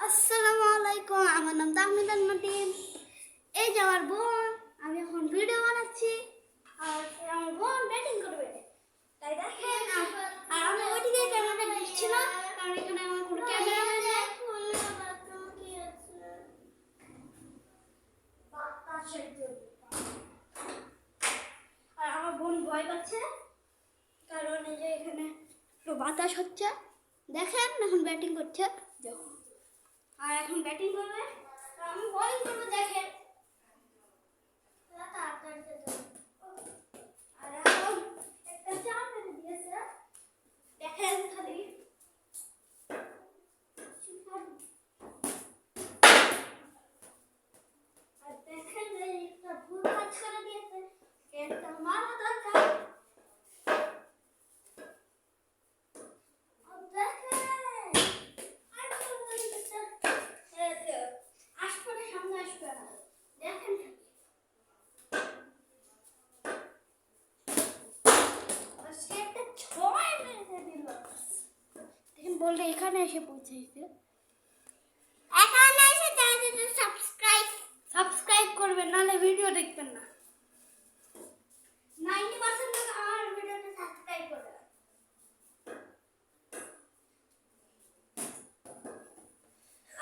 আসসালামু আলাইকুম, আমার নাম তাহমিদান মাটিন। এই যে আমার বোন, আমি এখন ভিডিও বানাচ্ছি আর আমার বোন ব্যাটিং করবে, তাই দেখেন। আর আমি ওইদিকে ক্যামেরাটা দিচ্ছি না, কারণ এখানে আমার কোনো ক্যামেরাম্যান নেই। আর আমার বোন ভয় পাচ্ছে, কারণ এই যে এখানে একটু বাতাস হচ্ছে। দেখেন এখন ব্যাটিং করছে, আর এখন ব্যাটিং করবে, আমি বোলিং করবো। দেখেন আর এখন একটা চার মেরে দিয়েছে, দেখেন খালি। আর দেখেন একটা ভুল কাজ করে দিয়েছে, একটা মারা দরকার। বললে এখানে এসে পৌঁছেছে। এখানে এসে চ্যানেলটি সাবস্ক্রাইব করবেন, নাহলে ভিডিও দেখবেন না। 90% লোক আমার ভিডিওতে সাবস্ক্রাইব করে।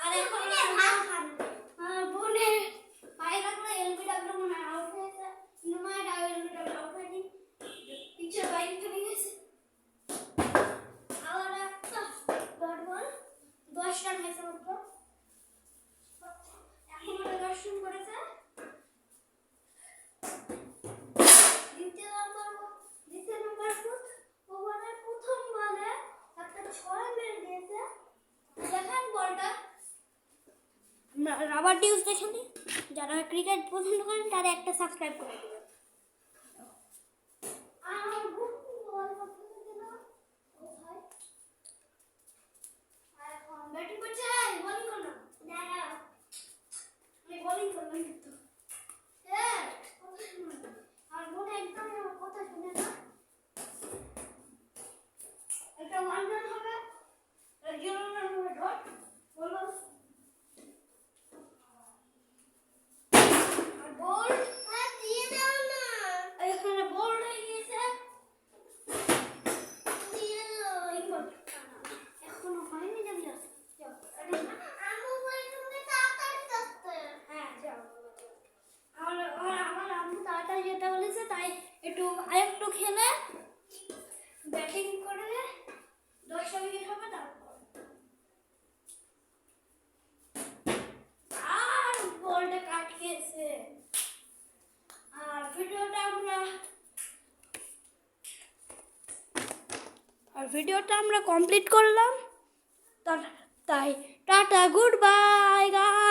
আর এখন আমার বোনের পায়রা করে এলবিডব্লিউ মনে আউট হয়েছে, নয় এলবিডব্লিউ আউট হয়নি, পিছের বাইরে চলে গেছে। আবার একটা ডট বল 10 রান হয়েছে মাত্র। এখন ওরা 10 রান করেছে। দ্বিতীয় নাম্বার ওভারের প্রথম বলে একটা 6 মেরে দিয়েছে। দেখেন বলটা রাবার ডিউজ দেখেন। যারা ক্রিকেট পছন্দ করেন তারা একটা সাবস্ক্রাইব করে দেবেন। আমার বুক বল পছন্দ ছিল ও ভাই। আর এখন ব্যাটিং করছে, বোলিং করো না। দাঁড়াও, আমি বোলিং করব কিন্তু। আর বোন একদম আমার কথা শুনে না। একটা ওয়ান রান হবে, 0 রান হবে ডট বলো। আর বল দিয়ে দাও না, এখানে বল হয়ে গিয়েছে, দিয়ে দাও। এখনো হয়নি, যাবি না। আম্মু বলে তুমি তাড়াতাড়ি আসতে। হ্যাঁ যাও। আমার আম্মু তাড়াতাড়ি যেতে বলেছে, তাই আরেকটু খেলে ব্যাটিং করে 10টা উইকেট হবে তারপর। আর বলটা কাট খেয়েছে। আর ভিডিওটা আমরা কমপ্লিট করলাম। তাই টাটা, গুড বাই গাইস।